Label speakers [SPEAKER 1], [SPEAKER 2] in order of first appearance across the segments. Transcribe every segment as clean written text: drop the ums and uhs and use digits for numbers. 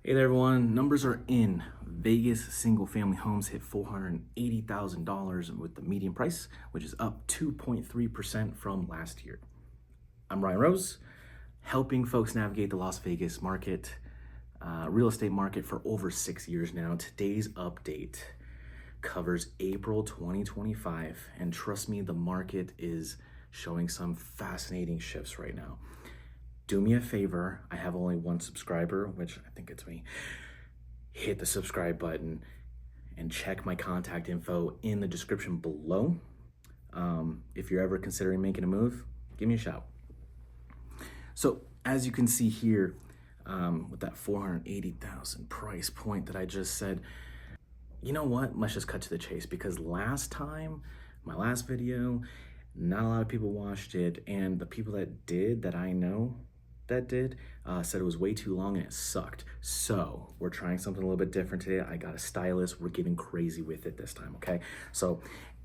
[SPEAKER 1] Hey there everyone, numbers are in. Vegas single family homes hit $480,000 with the median price, which is up 2.3% from last year. I'm Ryan Rose, helping folks navigate the Las Vegas market, real estate market for over 6 years now. Today's update covers April 2025, and trust me, the market is showing some fascinating shifts right now. Do me a favor, I have only one subscriber, which I think it's me. Hit the subscribe button and check my contact info in the description below. If you're ever considering making a move, give me a shout. So as you can see here, with that 480,000 price point that I just said, you know what? Let's just cut to the chase, because last time, my last video, not a lot of people watched it, and the people that did, that I know that did, said it was way too long and it sucked. So we're trying something a little bit different today. I got a stylist. We're getting crazy with it this time, okay? So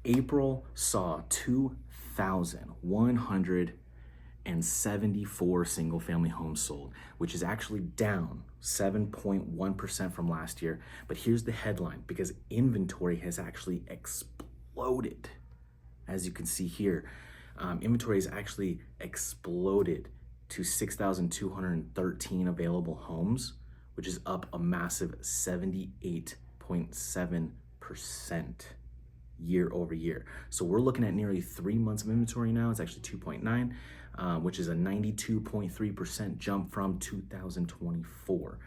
[SPEAKER 1] April saw 2,174 single family homes sold, which is actually down 7.1% from last year. But here's the headline, because inventory has actually exploded. As you can see here, inventory has actually exploded to 6,213 available homes, which is up a massive 78.7% year over year. So we're looking at nearly 3 months of inventory now. It's actually 2.9, which is a 92.3% jump from 2024.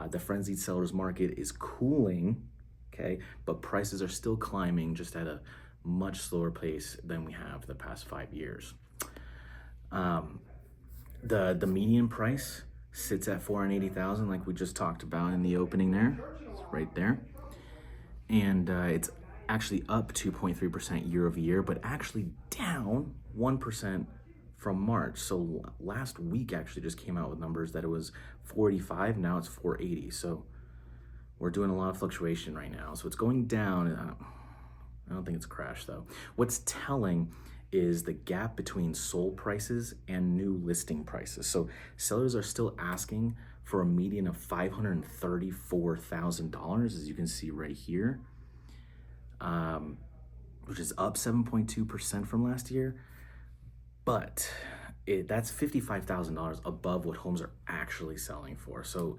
[SPEAKER 1] The frenzied sellers market is cooling, okay, but prices are still climbing, just at a much slower pace than we have the past 5 years. The median price sits at 480,000, like we just talked about in the opening there. It's right there. And it's actually up 2.3% year over year, but actually down 1% from March. So last week actually just came out with numbers that it was 485, now it's 480. So we're doing a lot of fluctuation right now. So it's going down. I don't think it's crashed though. What's telling is the gap between sold prices and new listing prices. So sellers are still asking for a median of $534,000, as you can see right here, which is up 7.2% from last year. But that's $55,000 above what homes are actually selling for. So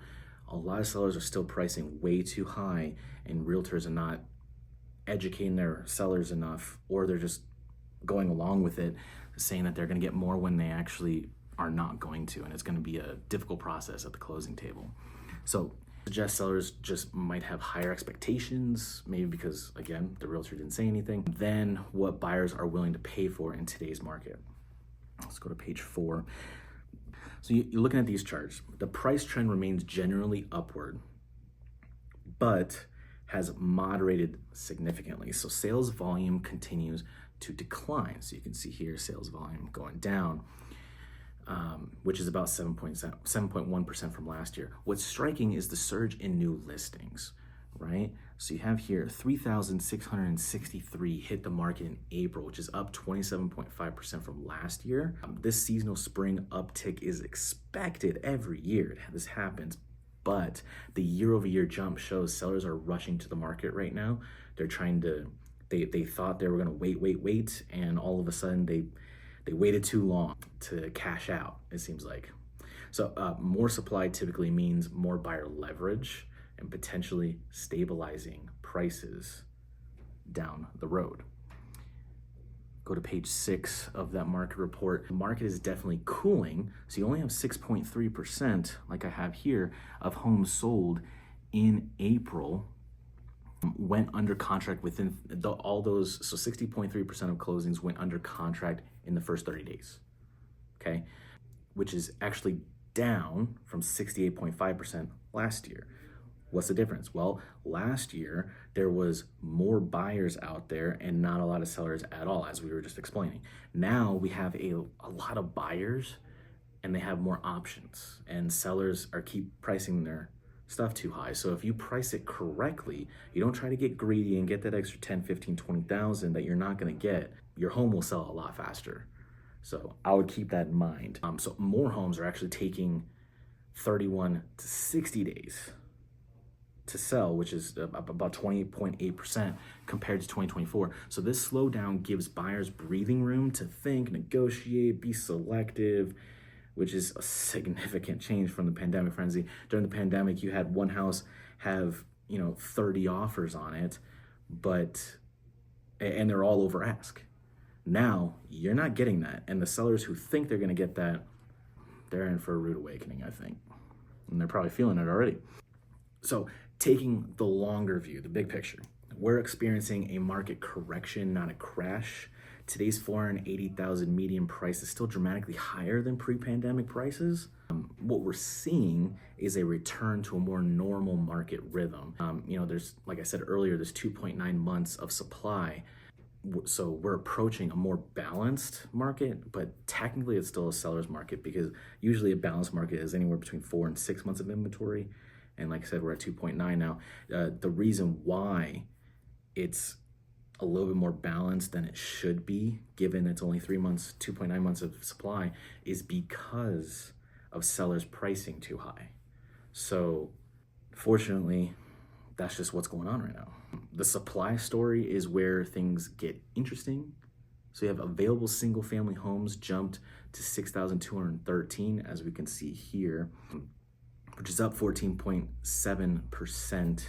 [SPEAKER 1] a lot of sellers are still pricing way too high, and realtors are not educating their sellers enough, or they're just going along with it, saying that they're going to get more when they actually are not going to, and it's going to be a difficult process at the closing table. So suggest sellers just might have higher expectations, maybe because, again, the realtor didn't say anything, than what buyers are willing to pay for in today's market. Let's go to page 4. So you're looking at these charts. The price trend remains generally upward, but has moderated significantly. So sales volume continues to decline. So you can see here sales volume going down, which is about 7.1% from last year. What's striking is the surge in new listings, right? So you have here 3,663 hit the market in April, which is up 27.5% from last year. This seasonal spring uptick is expected every year. This happens, but the year over year jump shows sellers are rushing to the market right now. They're trying to, they thought they were gonna wait, and all of a sudden they waited too long to cash out, it seems like. So more supply typically means more buyer leverage and potentially stabilizing prices down the road. Go to page 6 of that market report. The market is definitely cooling. So you only have 6.3%, like I have here, of homes sold in April went under contract within all those. So 60.3% of closings went under contract in the first 30 days, okay? Which is actually down from 68.5% last year. What's the difference? Well, last year, there was more buyers out there and not a lot of sellers at all, as we were just explaining. Now we have a lot of buyers and they have more options, and sellers keep pricing their stuff too high. So if you price it correctly, you don't try to get greedy and get that extra 10, 15, 20,000 that you're not gonna get, your home will sell a lot faster. So I would keep that in mind. So more homes are actually taking 31 to 60 days to sell, which is about 20.8% compared to 2024. So this slowdown gives buyers breathing room to think, negotiate, be selective, which is a significant change from the pandemic frenzy. During the pandemic, you had one house have 30 offers on it, and they're all over ask. Now you're not getting that, and the sellers who think they're going to get that, they're in for a rude awakening, I think, and they're probably feeling it already. So taking the longer view, the big picture, we're experiencing a market correction, not a crash. Today's 480,000 median price is still dramatically higher than pre-pandemic prices. What we're seeing is a return to a more normal market rhythm. There's, like I said earlier, there's 2.9 months of supply. So we're approaching a more balanced market, but technically it's still a seller's market, because usually a balanced market is anywhere between 4 and 6 months of inventory. And like I said, we're at 2.9 now. The reason why it's a little bit more balanced than it should be, given it's only 3 months, 2.9 months of supply, is because of sellers pricing too high. So fortunately, that's just what's going on right now. The supply story is where things get interesting. So you have available single family homes jumped to 6,213, as we can see here, which is up 14.7%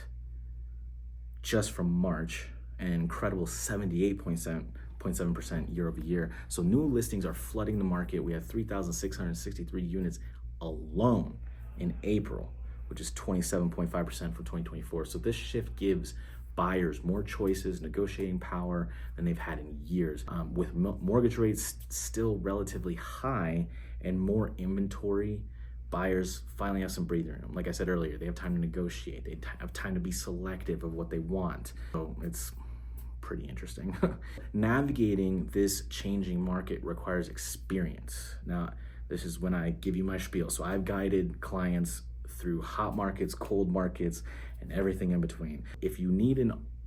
[SPEAKER 1] just from March, an incredible 78.7% year over year. So new listings are flooding the market. We have 3,663 units alone in April, which is 27.5% from 2024. So this shift gives buyers more choices, negotiating power than they've had in years. With mortgage rates still relatively high and more inventory, buyers finally have some breathing room. Like I said earlier, they have time to negotiate. They have time to be selective of what they want. So it's pretty interesting. Navigating this changing market requires experience. Now, this is when I give you my spiel. So I've guided clients through hot markets, cold markets, and everything in between. If you need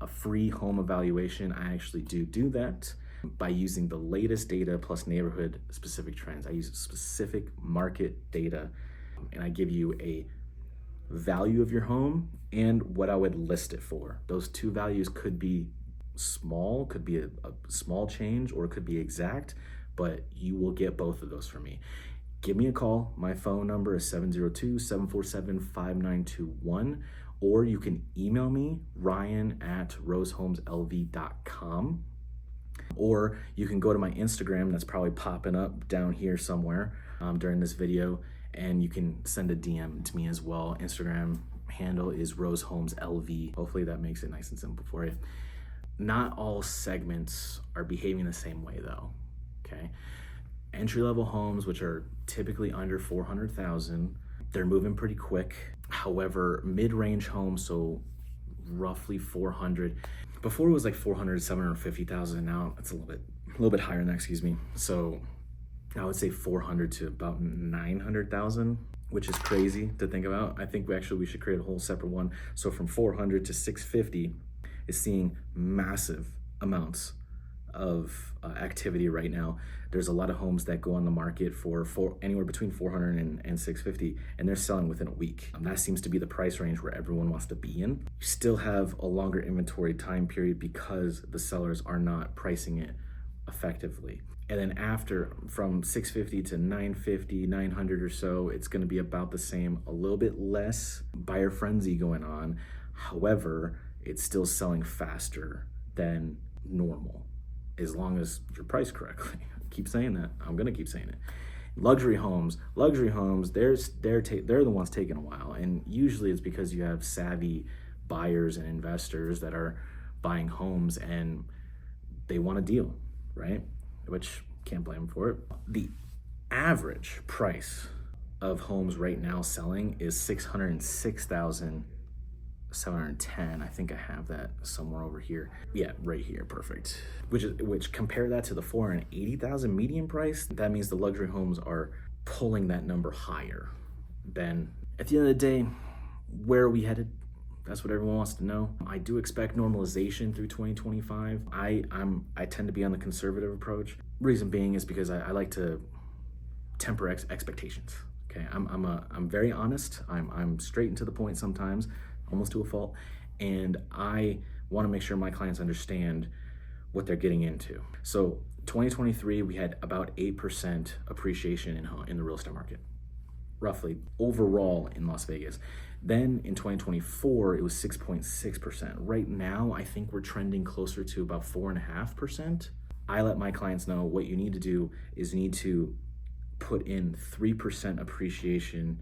[SPEAKER 1] a free home evaluation, I actually do that by using the latest data plus neighborhood specific trends. I use specific market data, and I give you a value of your home and what I would list it for. Those two values could be small, could be a small change, or it could be exact, but you will get both of those from me. Give me a call. My phone number is 702-747-5921, or you can email me, ryan@rosehomeslv.com, or you can go to my Instagram, that's probably popping up down here somewhere during this video, and you can send a DM to me as well. Instagram handle is rosehomeslv. Hopefully that makes it nice and simple for you. Not all segments are behaving the same way though, okay? Entry-level homes, which are typically under 400,000, they're moving pretty quick. However, mid-range homes, so roughly 400, before it was like 400, 750,000, now it's a little bit higher than that, excuse me. So I would say 400 to about 900,000, which is crazy to think about. I think we should create a whole separate one. So from 400 to 650 is seeing massive amounts of activity right now. There's a lot of homes that go on the market for anywhere between 400 and 650, and they're selling within a week. That seems to be the price range where everyone wants to be in. You still have a longer inventory time period because the sellers are not pricing it effectively. And then after, from 650 to 950, 900 or so, it's gonna be about the same, a little bit less buyer frenzy going on. However, it's still selling faster than normal, as long as you're priced correctly. Keep saying that. I'm gonna keep saying it. Luxury homes, they're the ones taking a while, and usually it's because you have savvy buyers and investors that are buying homes and they want a deal, right? Which can't blame them for it. The average price of homes right now selling is $606,710. I think I have that somewhere over here. Yeah, right here, perfect. Which compare that to the 480,000 median price, that means the luxury homes are pulling that number higher. Then at the end of the day, where are we headed? That's what everyone wants to know. I do expect normalization through 2025. I tend to be on the conservative approach. Reason being is because I like to temper expectations. Okay, I'm very honest. I'm straight and to the point sometimes. almost to a fault. And I want to make sure my clients understand what they're getting into. So 2023, we had about 8% appreciation in the real estate market, roughly overall in Las Vegas. Then in 2024, it was 6.6%. Right now, I think we're trending closer to about 4.5%. I let my clients know what you need to do is you need to put in 3% appreciation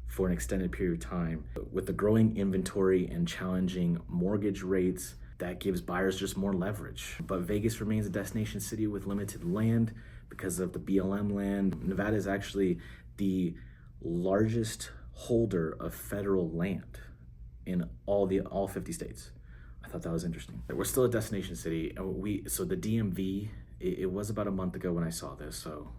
[SPEAKER 1] for an extended period of time. With the growing inventory and challenging mortgage rates, that gives buyers just more leverage. But Vegas remains a destination city with limited land because of the BLM land. Nevada is actually the largest holder of federal land in all 50 states. I thought that was interesting. We're still a destination city. So the DMV, it was about a month ago when I saw this, so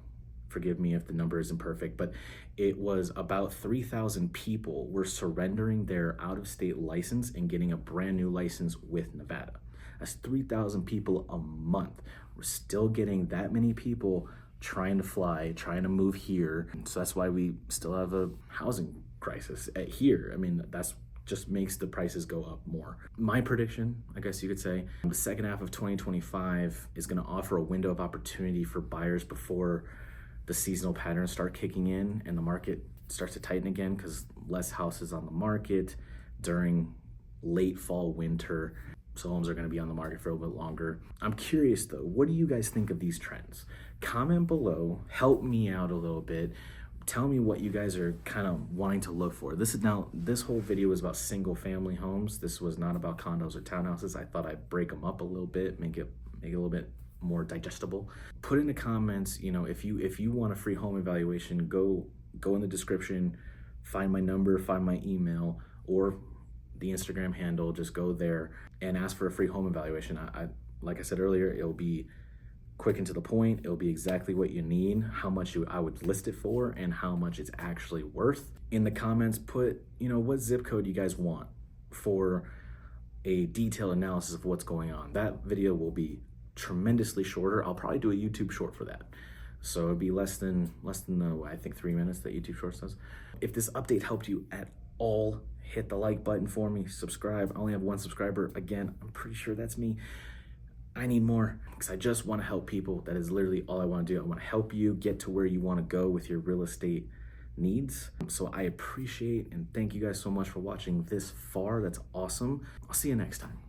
[SPEAKER 1] forgive me if the number isn't perfect, but it was about 3,000 people were surrendering their out-of-state license and getting a brand new license with Nevada. That's 3,000 people a month. We're still getting that many people trying to fly, trying to move here. So that's why we still have a housing crisis here. I mean, that's just makes the prices go up more. My prediction, I guess you could say, the second half of 2025 is going to offer a window of opportunity for buyers before the seasonal patterns start kicking in and the market starts to tighten again, because less houses on the market during late fall, winter. So homes are going to be on the market for a little bit longer. I'm curious though, what do you guys think of these trends? Comment below, help me out a little bit. Tell me what you guys are kind of wanting to look for. This whole video is about single family homes. This was not about condos or townhouses. I thought I'd break them up a little bit, make it a little bit more digestible. Put in the comments, if you want a free home evaluation, go in the description, find my number, find my email, or the Instagram handle. Just go there and ask for a free home evaluation. Like I said earlier, it'll be quick and to the point. It'll be exactly what you need, how much I would list it for, and how much it's actually worth. In the comments, put what zip code you guys want for a detailed analysis of what's going on. That video will be tremendously shorter. I'll probably do a YouTube short for that, so it'd be less than the I think 3 minutes that YouTube short does. If this update helped you at all, hit the like button for me, subscribe. I only have 1 subscriber. Again, I'm pretty sure that's me. I need more, because I just want to help people. That is literally all I want to do. I want to help you get to where you want to go with your real estate needs. So I appreciate and thank you guys so much for watching this far. That's awesome. I'll see you next time.